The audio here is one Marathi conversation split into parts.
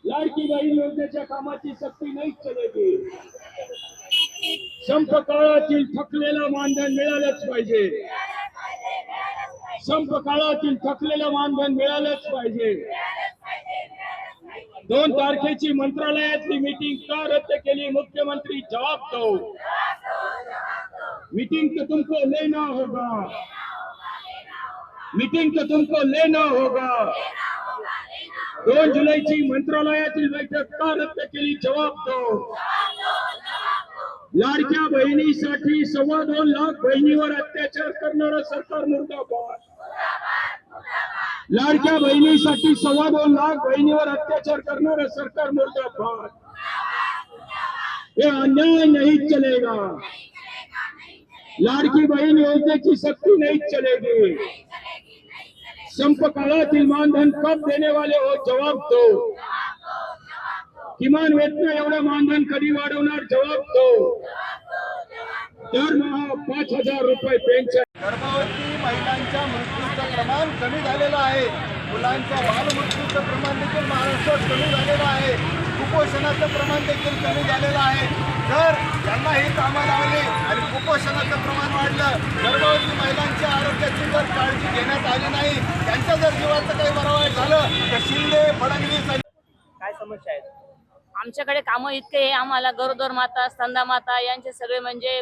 लाडकी बहीण योजनेच्या कामाची सक्ती नाही चलेगी। संप काळातील थकलेलं मानधन मिळालंच पाहिजे। संप काळातील थकलेलं मानधन मिळालंच पाहिजे। 2 तारखेची मंत्रालयातली मीटिंग का रद्द केली? मुख्यमंत्री जवाब दो। मीटिंग तो तुमको लेना होगा, मीटिंग तो तुमको लेना होगा। 2 जुलैची मंत्रालयातील बैठक का रद्द केली? जवाब दो। लाडक्या बहिणीसाठी 2.25 लाख बहिणीवर अत्याचार करणारं सरकार मुर्दाबाद। लाडक्या बहिणीसाठी 2.25 लाख बहिणीवर अत्याचार करणारं सरकार मुर्दाबाद। ये अन्याय नहीं चलेगा। लाडकी बहन योजनेची सक्ती नहीं चलेगी। संप काळातील मानधन कब देने वाले हो? जवाब दो। किमान वेतन एवढं मानधन कधी वाढवणार? जवाब दो। दरमहा 5,000 रुपये पेन्शन। गर्भवती महिलांच्या मृत्यूचं प्रमाण कमी झालेलं आहे। मुलांच्या बालमृत्यूचं प्रमाण देखील महाराष्ट्रात कमी झालेलं आहे। कुपोषणाचं प्रमाण देखील कमी झालेलं आहे। जर त्यांना ही कामं लावली आणि कुपोषणाचं प्रमाण वाढलं, गर्भवती महिलांच्या आरोग्याची जर काळजी घेण्यात आली नाही, त्यांच्या जर जीवाचं काही बरं वाईट झालं तर शिंदे फडणवीस काय समस्या आहेत? आमच्याकडे कामं इतके आहे, आम्हाला गरोदर माता, स्तनदा माता यांचे सगळे म्हणजे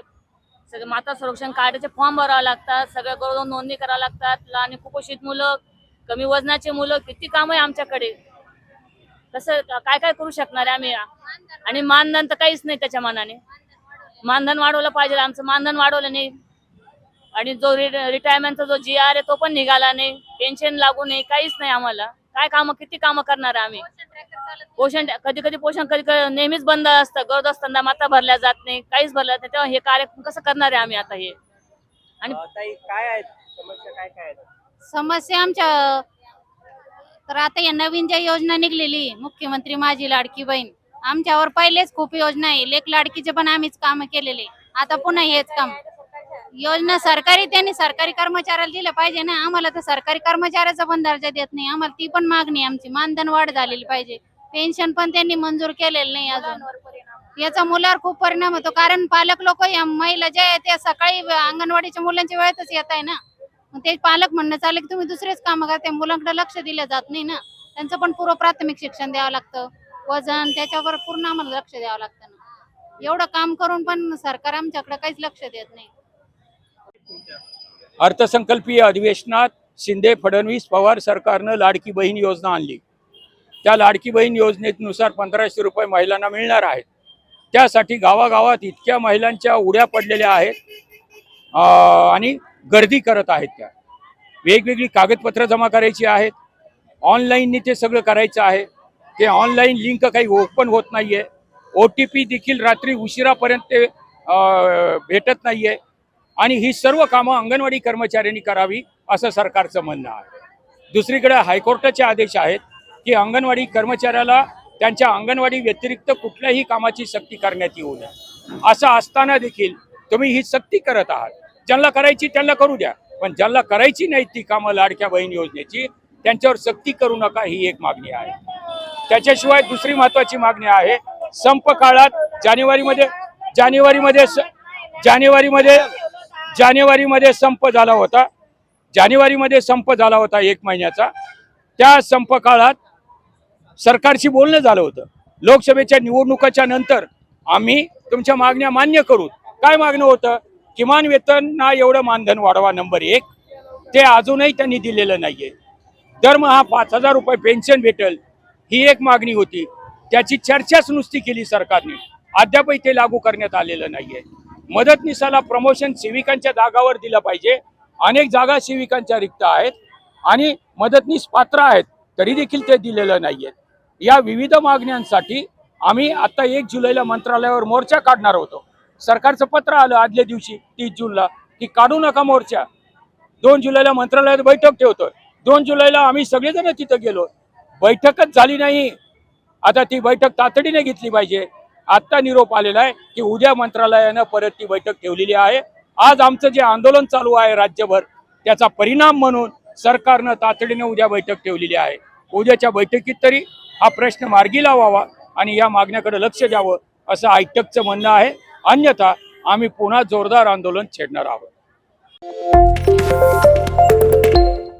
सगळे माता संरक्षण कार्डाचे फॉर्म भरावे लागतात, सगळ्या गरोदर नोंदणी करावं लागतात। आणि कुपोषित मुलं, कमी वजनाचे मुलं, किती काम आहे आमच्याकडे। कसं काय काय करू शकणार आहे आम्ही? आणि मानधन तर काहीच नाही त्याच्या मानाने। मानधन वाढवलं पाहिजे, आमचं मानधन वाढवलं नाही। आणि जो रिटायरमेंटचा जो GR आहे तो पण निघाला नाही, पेन्शन लागू नाही, काहीच नाही आम्हाला। काय कामं, किती कामं करणार आहे आम्ही? पोषण कधी कधी पोषण कधी नेहमीच बंद असतं, गरोदर स्तनदा माता भरल्या जात नाही, काहीच भरल्या नाही, तेव्हा हे कार्यक्रम कसं करणार आहे आम्ही आता हे? आणि ताई काय आहेत समस्या, काय काय आहेत? समस्या आमच्या तर आता या नवीन ज्या योजना निघलेली मुख्यमंत्री माझी लाडकी बहीण, आमच्यावर पहिलेच खूप योजना आहे, लेक लाडकीचे पण आम्हीच काम केलेले, आता पुन्हा हेच काम योजना सरकारी त्यांनी सरकारी कर्मचाऱ्याला दिलं पाहिजे ना। आम्हाला तर सरकारी कर्मचाऱ्याचा पण दर्जा देत नाही, आम्हाला ती पण मागणी आमची। मानधन वाढ झालेली पाहिजे, पेन्शन पण त्यांनी मंजूर केलेलं नाही अजून। याचा मुलावर खूप परिणाम होतो, कारण पालक लोक या महिला ज्या आहेत त्या सकाळी अंगणवाडीच्या मुलांच्या वेळेतच येत आहे ना, मग ते पालक म्हणणं चाललं की तुम्ही दुसरेच काम करता, मुलांकडे लक्ष दिलं जात नाही ना। त्यांचं पण पूर्व प्राथमिक शिक्षण द्यावं लागतं, वजन त्याच्यावर पूर्ण आम्हाला लक्ष द्यावं लागतं ना। एवढं काम करून पण सरकार आमच्याकडे काहीच लक्ष देत नाही। अर्थसंकल्पीय अधिवेशनात शिंदे फडणवीस पवार सरकारनं लाडकी बहीण योजना आणली। त्या लाडकी बहीण योजनेनुसार 1,500 रुपये महिलांना मिळणार आहेत। त्यासाठी गावागावात इतक्या महिलांच्या उड्या पडलेल्या आहेत आणि गर्दी करत आहेत। त्या वेगवेगळी कागदपत्र जमा करायची आहेत, ऑनलाईनने ते सगळं करायचं आहे। ते ऑनलाईन लिंक काही ओपन होत नाहीये, OTP देखील रात्री उशिरापर्यंत ते भेटत नाहीये। आणि ही सर्व कामं अंगणवाडी कर्मचाऱ्यांनी करावी असं सरकारचं म्हणणं आहे। दुसरीकडे हायकोर्टाचे आदेश आहेत की अंगणवाडी कर्मचाऱ्याला त्यांच्या अंगणवाडी व्यतिरिक्त कुठल्याही कामाची सक्ती करण्यात येऊ नये। असं असताना देखील तुम्ही ही सक्ती करत आहात। ज्यांना करायची त्यांना करू द्या, पण ज्यांना करायची नाही ती कामं लाडक्या बहीण योजनेची त्यांच्यावर सक्ती करू नका, ही एक मागणी आहे। त्याच्याशिवाय दुसरी महत्वाची मागणी आहे, संप काळात जानेवारीमध्ये संप झाला होता, जानेवारीमध्ये संप झाला होता 1 महिन्याचा। त्या संप काळात सरकारशी बोलणं झालं होतं, लोकसभेच्या निवडणुकाच्या नंतर आम्ही तुमच्या मागण्या मान्य करू। काय मागणं होतं? किमान वेतन ना एवढं मानधन वाढवा, नंबर 1, ते अजूनही त्यांनी दिलेलं नाहीये। दरमहा 5,000 रुपये पेन्शन भेटेल, ही एक मागणी होती, त्याची चर्चाच नुसती केली सरकारने, अद्यापही ते लागू करण्यात आलेलं नाहीये। मदतनीसाला प्रमोशन सेविकांच्या जागावर दिलं पाहिजे, अनेक जागा सेविकांच्या रिक्त आहेत आणि मदतनीस पात्र आहेत तरी देखील ते दिलेलं नाहीये। या विविध मागण्यांसाठी आम्ही आता 1 जुलैला मंत्रालयावर मोर्चा काढणार होतो। सरकारचं पत्र आलं आदल्या दिवशी 30 जूनला की काढू नका मोर्चा, 2 जुलैला मंत्रालयात बैठक ठेवतोय। 2 जुलैला आम्ही सगळेजण तिथं गेलो, बैठकच झाली नाही। आता ती बैठक तातडीने घेतली पाहिजे। आता निरोप आलेला आहे की उद्या मंत्रालयानं परत ती बैठक ठेवलेली आहे। आज आमचं जे आंदोलन चालू आहे राज्यभर, त्याचा परिणाम म्हणून सरकारनं तातडीने उद्या बैठक ठेवलेली आहे। उद्याच्या बैठकीत तरी हा प्रश्न मार्गी लावावा आणि या मागण्याकडे लक्ष द्यावं असं आयटकचं म्हणणं आहे. अन्यथा आम्ही पुन्हा जोरदार आंदोलन छेडणार आहोत.